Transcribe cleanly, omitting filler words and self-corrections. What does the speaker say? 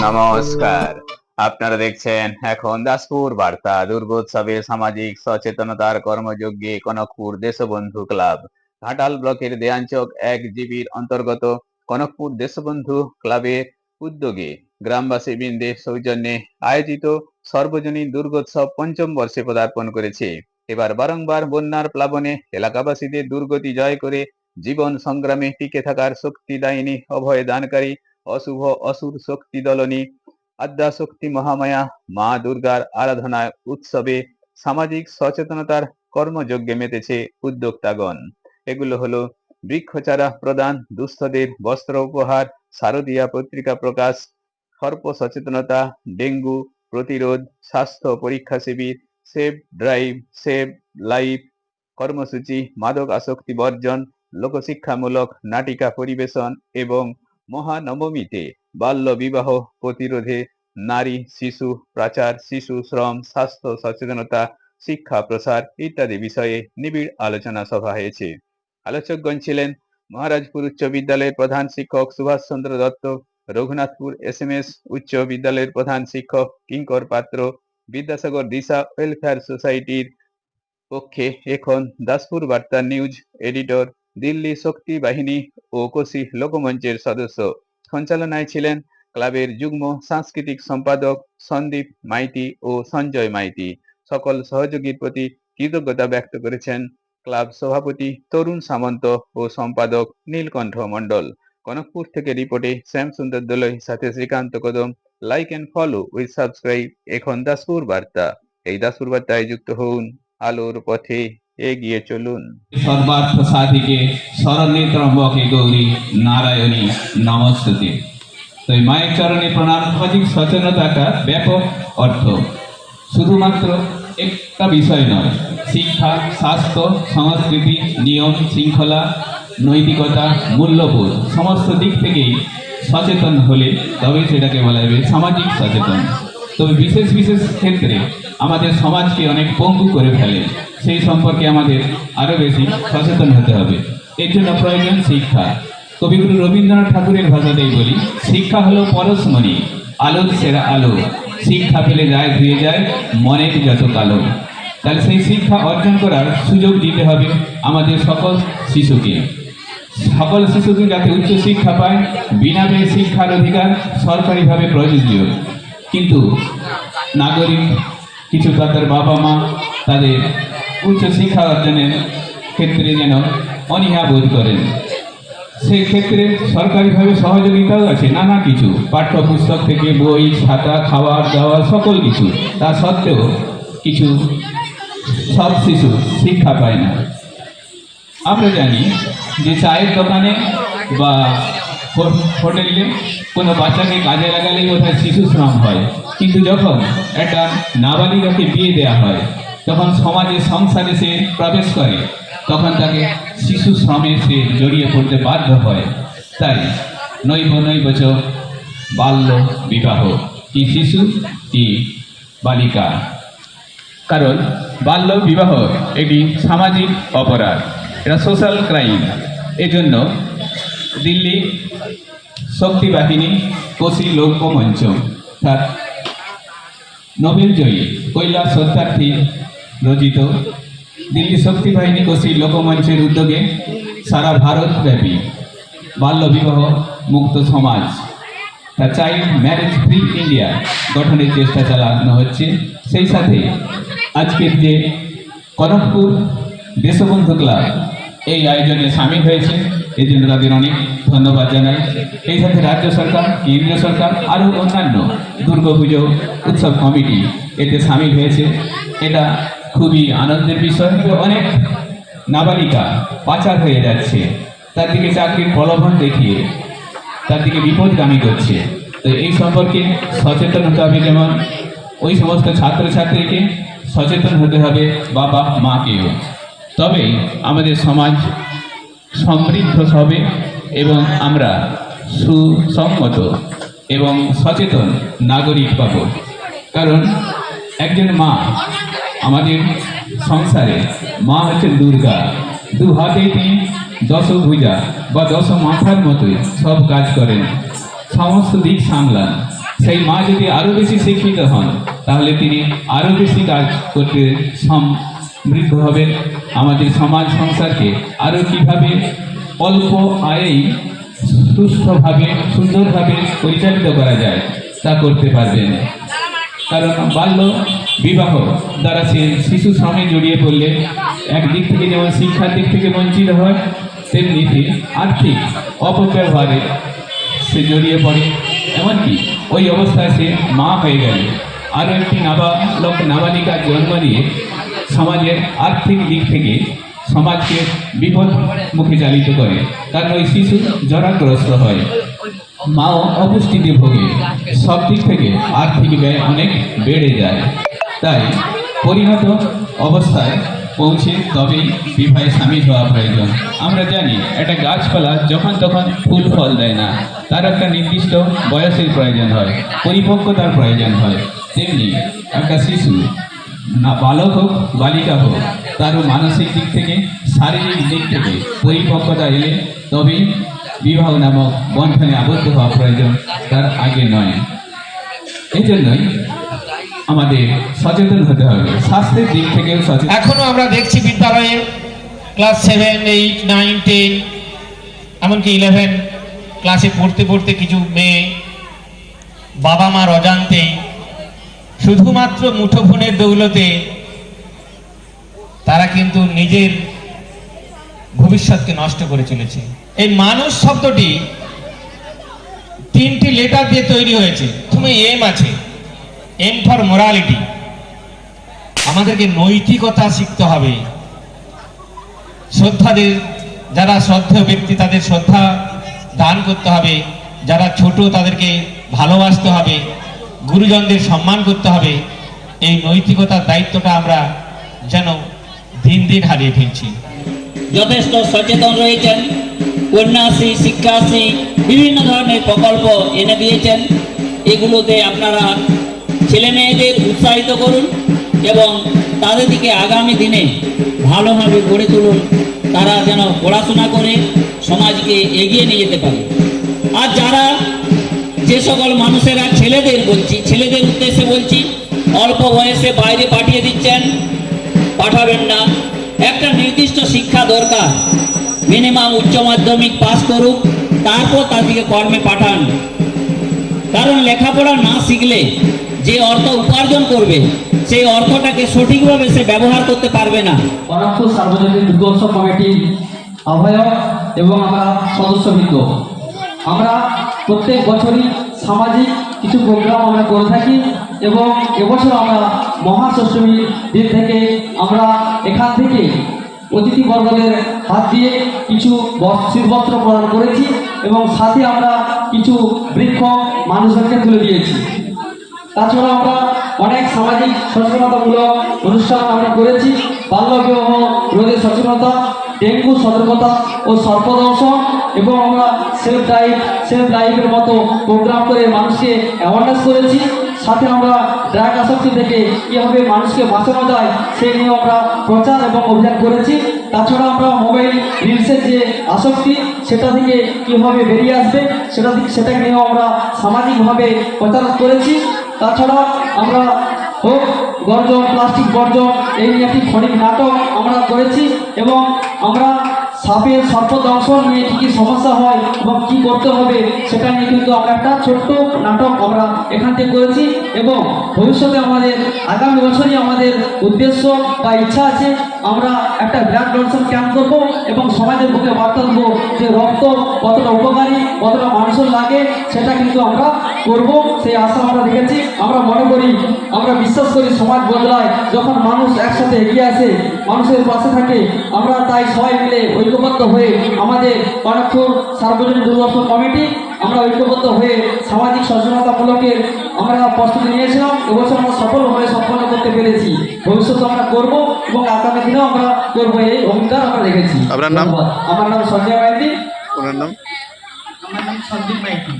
নমস্কার। আপনারা দেখছেন এখন দাসপুর বার্তা। দুর্গোৎসবে সামাজিক সচেতনতার কর্মযজ্ঞে কনকপুর দেশবন্ধু ক্লাব। ঘাটাল ব্লকের দেয়ানচক 1 জিবির অন্তর্গত কনকপুর দেশবন্ধু ক্লাবের উদ্যোগে গ্রামবাসী বৃন্দের সৌজন্যে আয়োজিত সর্বজনীন দুর্গোৎসব পঞ্চম বর্ষে পদার্পণ করেছে। এবার বারংবার বন্যার প্লাবনে এলাকাবাসীদের দুর্গতি জয় করে জীবন সংগ্রামে টিকে থাকার শক্তিদায়িনী অভয় দানকারী অশুভ অসুর শক্তি দলনী আদ্যা শক্তি মহামায়া মা দুর্গার আরাধনায় উৎসবে সামাজিক সচেতনতার কর্মযজ্ঞে মেতেছে উদ্যোক্তাগণ। এগুলো হলো বৃক্ষচারা প্রদান, দুস্থদের বস্ত্র উপহার, শারদীয়া পত্রিকা প্রকাশ, সর্প সচেতনতা, ডেঙ্গু প্রতিরোধ, স্বাস্থ্য পরীক্ষা শিবির, সেভ ড্রাইভ সেভ লাইফ কর্মসূচি, মাদক আসক্তি বর্জন, লোকশিক্ষামূলক নাটিকা পরিবেশন এবং মহানবমীতে বাল্য বিবাহ প্রতিরোধে নারী শিশু পাচার, শিশু শ্রম, স্বাস্থ্য সচেতনতা, শিক্ষা প্রসার ইত্যাদি বিষয়ে নিবিড় আলোচনা সভা হয়েছে। আলোচকগণ ছিলেন মহারাজপুর উচ্চ বিদ্যালয়ের প্রধান শিক্ষক সুভাষ চন্দ্র দত্ত, রঘুনাথপুর SMS উচ্চ বিদ্যালয়ের প্রধান শিক্ষক কিঙ্কর পাত্র, বিদ্যাসাগর দিশা ওয়েলফেয়ার সোসাইটির পক্ষে এখন দাসপুর বার্তা নিউজ এডিটর, দিল্লি শক্তি বাহিনী ও কোশি লোকমঞ্চের সদস্য। সঞ্চালনায় ছিলেন ক্লাবের যুগ্ম সাংস্কৃতিক সম্পাদক সন্দীপ মাইতি ও সঞ্জয় মাইতি। সকল সহযোগীর প্রতি কৃতজ্ঞতা ব্যক্ত করেছেন ক্লাব সভাপতি তরুণ সামন্ত ও সম্পাদক নীলকণ্ঠ মণ্ডল। কনকপুর থেকে রিপোর্টে শ্যাম সুন্দর দোলই সাথে Srikanta Kadam. Like and follow with subscribe এখন দাসপুর বার্তা। এই দাসপুর বার্তায় যুক্ত হন, আলোর পথে এগিয়ে চলুন। সর্বার্থ সাধিকে শরণ্যে গৌরী নারায়ণী নমস্তুতে। তো এই মায়ের চরণে প্রণাম। সামাজিক সচেতনতাটা ব্যাপক অর্থ, শুধুমাত্র একটা বিষয় নয়। শিক্ষা, স্বাস্থ্য, সংস্কৃতি, নিয়ম শৃঙ্খলা, নৈতিকতা, মূল্যবোধ সমস্ত দিক থেকেই সচেতন হলে তবে সেটাকে বলা যাবে সামাজিক সচেতন। তবে বিশেষ বিশেষ ক্ষেত্রে আমাদের সমাজকে অনেক পঙ্গু করে ফেলে, সেই সম্পর্কে আমাদের আরো বেশি সচেতন হতে হবে। এর জন্য প্রয়োজন শিক্ষা। কবিগুরু রবীন্দ্রনাথ ঠাকুরের ভাষাতেই বলি, শিক্ষা হলো পরশমণি, আলোর সেরা আলো, শিক্ষা পেলে যায় ধুয়ে যায় মনের যত কালো। তাহলে সেই শিক্ষা অর্জন করার সুযোগ দিতে হবে আমাদের সকল শিশুকে। সকল শিশুকে যাতে উচ্চ শিক্ষা পায়, বিনামূল্যে শিক্ষার অধিকার সরকারিভাবে প্রযোজ্য। কিন্তু নাগরিক কিছু তাদের বাবা মা তাদের উচ্চ শিক্ষা অর্জনের ক্ষেত্রে যেন অনীহা বোধ করেন। সেই ক্ষেত্রে সরকারিভাবে সহযোগিতাও আছে, নানা কিছু পাঠ্যপুস্তক থেকে বই, খাতা, খাবার দাওয়া সকল কিছু। তা সত্ত্বেও কিছু সব শিশু শিক্ষা পায় না। আমরা জানি যে চায়ের দোকানে বা হোটেলে কোনো বাচ্চাকে কাজে লাগালেই বোধহয় শিশু শ্রম হয়, কিন্তু যখন একটা নাবালিকাকে বিয়ে দেওয়া হয়, তখন সমাজে সংসারে সে প্রবেশ করে, তখন তাকে শিশু শ্রমে সে জড়িয়ে পড়তে বাধ্য হয়। তাই নৈব বাল্য বিবাহ, কি শিশু কি বালিকা। কারণ বাল্য বিবাহ এটি সামাজিক অপরাধ, এটা সোশ্যাল ক্রাইম। এজন্য দিল্লি শক্তি বাহিনী কোশি লোকমঞ্চ তার নোবেল জয়ী কৈলাস সত্যার্থী রচিত দিল্লি শক্তি বাহিনী কোশি লোকমঞ্চের উদ্যোগে সারা ভারতব্যাপী বাল্য বিবাহ মুক্ত সমাজ, the child marriage free India গঠনের চেষ্টা চালানো হচ্ছে। সেই সাথে আজকের যে কনকপুর দেশবন্ধু ক্লাব এই আয়োজনে সামিল হয়েছে, এই জন্য তাদের অনেক ধন্যবাদ জানাই। এই সাথে রাজ্য সরকার, কেন্দ্রীয় সরকার আরও অন্যান্য দুর্গাপুজো উৎসব কমিটি এতে সামিল হয়েছে। এটা খুবই আনন্দের বিষয়। অনেক নাবালিকা পাচার হয়ে যাচ্ছে, তার দিকে চাকরির প্রলোভন দেখিয়ে তার দিকে বিপদগামী করছে। তো এই সম্পর্কে সচেতন হতে হবে, যেমন ওই সমস্ত ছাত্রছাত্রীকে সচেতন হতে হবে, বাবা মাকেও। তবেই আমাদের সমাজ সমৃদ্ধ হবে এবং আমরা সুসংহত এবং সচেতন নাগরিক পাব। কারণ একজন মা আমাদের সংসারে, মা হচ্ছেন দুর্গা। দু হাতে তিনি দশভুজা বা দশ মাথার মতোই সব কাজ করেন, সমস্ত দিক সামলান। সেই মা যদি আরো বেশি শিক্ষিত হন তাহলে তিনি আরো বেশি কাজ করতে সমৃদ্ধ হবেন। আমাদের সমাজ সংসারকে আরো কিভাবে অল্প আয়েই সুস্থভাবে সুন্দরভাবে পরিচালিত করা যায় তা করতে পারবেন। কারণ বাল্য বিবাহ দ্বারা সে শিশু শ্রমে জড়িয়ে পড়লে একদিক থেকে যেমন শিক্ষার দিক থেকে বঞ্চিত হয়, তেমনি আর্থিক অপব্যবহারে সে জড়িয়ে পড়ে। এমনকি ওই অবস্থায় সে মা হয়ে গেলে আরও একটি নাবালিকার জন্ম নিয়ে সমাজের আর্থিক দিক থেকে সমাজকে বিপদ মুখে চালিত করে। কারণ ওই শিশু জরাগ্রস্ত হয়, মাও অপুষ্টিতে ভোগে, সব দিক থেকে আর্থিক ব্যয় অনেক বেড়ে যায়। তাই পরিণত অবস্থায় পৌঁছে তবেই বিবাহে সামিল হওয়া প্রয়োজন। আমরা জানি একটা গাছপালা যখন তখন ফুল ফল দেয় না, তার একটা নির্দিষ্ট বয়সের প্রয়োজন হয়, পরিপক্কতার প্রয়োজন হয়। তেমনি একটা শিশু না বালক হোক বালিকা হোক, তারও মানসিক দিক থেকে শারীরিক দিক থেকে পরিপক্কতা এলে তবেই বিবাহ নামক বন্ধনে আবদ্ধ হওয়া প্রয়োজন, তার আগে নয়। এই জন্যই আমাদের সচেতন হতে হবে, স্বাস্থ্যের দিক থেকেও সচেতন। এখনো আমরা দেখছি বিদ্যালয়ে ক্লাস 7, 8, 9, 10 এমনকি 11 ক্লাসে পড়তে পড়তে কিছু মেয়ে বাবা মার অজান্তে শুধুমাত্র মুঠোফোনের দৌলতে তারা কিন্তু নিজের ভবিষ্যৎকে নষ্ট করে চলেছে। এই মানুষ শব্দটি 3টি লেটার দিয়ে তৈরি হয়েছে। প্রথমে এম আছে, এম ফর মোরালিটি। আমাদেরকে নৈতিকতা শিখতে হবে। শ্রদ্ধাদের যারা শ্রদ্ধেয় ব্যক্তি তাদের শ্রদ্ধা দান করতে হবে, যারা ছোট তাদেরকে ভালোবাসতে হবে, গুরুজনদের সম্মান করতে হবে। এই নৈতিকতার দায়িত্বটা আমরা যেন দিন দিন হারিয়ে ফেলছি। যথেষ্ট সচেতন রয়েছেন, কন্যাশ্রী, শিক্ষাশ্রী, বিভিন্ন ধরনের প্রকল্প এনে দিয়েছেন। এগুলোতে আপনারা ছেলে মেয়েদের উৎসাহিত করুন এবং তাদের দিকে আগামী দিনে ভালোভাবে গড়ে তুলুন, তারা যেন পড়াশোনা করে সমাজকে এগিয়ে নিয়ে যেতে পারে। আর যারা যে সকল মানুষেরা ছেলেদের উদ্দেশ্যে বলছি, অল্প বয়সে বাইরে পাঠিয়ে দিচ্ছেন, পাঠাবেন না। একটা নির্দিষ্ট শিক্ষা দরকার, মিনিমাম উচ্চ মাধ্যমিক পাস করুক, তারপর তাদেরকে কর্মে পাঠান। কারণ লেখাপড়া না শিখলে যে অর্থ উপার্জন করবে সেই অর্থটাকে সঠিকভাবে সে ব্যবহার করতে পারবে না। কনকপুর সার্বজনীন দুর্গোৎসব কমিটির আহ্বায়ক এবং আমরা সদস্যবৃন্দ, আমরা প্রত্যেক বছরই সামাজিক কিছু প্রোগ্রাম আমরা করে থাকি এবং এবছর আমরা মহাষষ্ঠমীর দিন থেকে আমরা এখান থেকে অতিথিবর্গদের হাত দিয়ে কিছু শীতবস্ত্র প্রদান করেছি এবং সাথে আমরা কিছু বৃক্ষ মানুষজনকে তুলে দিয়েছি। তাছাড়া আমরা অনেক সামাজিক সচেতনতামূলক অনুষ্ঠান আমরা করেছি। বাল্যবিবাহ রোধে সচেতনতা, ডেঙ্গু সতর্কতা ও সর্পদংশন, এবং আমরা সেলফ ড্রাইভের মতো প্রোগ্রাম করে মানুষকে অ্যাওয়ারনেস করেছি। সাথে আমরা ড্রাগ আসক্তি থেকে কীভাবে মানুষকে বাঁচানো যায় সেই নিয়ে আমরা প্রচার এবং অভিযান করেছি। তাছাড়া আমরা মোবাইল রিলসের যে আসক্তি সেটা থেকে কীভাবে বেরিয়ে আসবে সেটাকে নিয়েও আমরা সামাজিকভাবে প্রচার করেছি। তাছাড়া আমরা হোক বর্জন, প্লাস্টিক বর্জন, এই নিয়ে একটি ক্ষণিক নাটক আমরা করেছি এবং আমরা সাপের সর্পদংশন নিয়ে কী কী সমস্যা হয় এবং কী করতে হবে সেটা নিয়ে কিন্তু আমরা একটা ছোট্ট নাটক আমরা এখান থেকে করেছি। এবং ভবিষ্যতে আমাদের আগামী বছরই আমাদের উদ্দেশ্য বা ইচ্ছা আছে, আমরা একটা ব্লাড ডোনেশন ক্যাম্প করব এবং সমাজের বুকে বার্তা দেবো যে রক্ত কতটা উপকারী, কতটা মানুষের লাগে, সেটা কিন্তু আমরা করব, সেই আশা আমরা রেখেছি। আমরা মনে করি, আমরা বিশ্বাস করি সমাজ বদলায় যখন মানুষ একসাথে এগিয়ে আসে, মানুষের পাশে থাকে। আমরা তাই সবাই মিলে ঐক্যবদ্ধ হয়ে আমাদের কনকপুর সার্বজনীন দুর্গোৎসব কমিটি আমরা ঐক্যবদ্ধ হয়ে সামাজিক সচেতনতামূলকের আমরা প্রস্তুতি নিয়েছিলাম। এবছর আমরা সফলভাবে সম্পন্ন করতে পেরেছি, ভবিষ্যতে আমরা করব এবং আগামী দিনেও আমরা করবো, এই অঙ্গীকার আমরা রেখেছি। আপনার নাম? আমার নাম সঞ্জয় মাইতি। ওনার নাম? আমার নাম সন্দীপ মাইতি।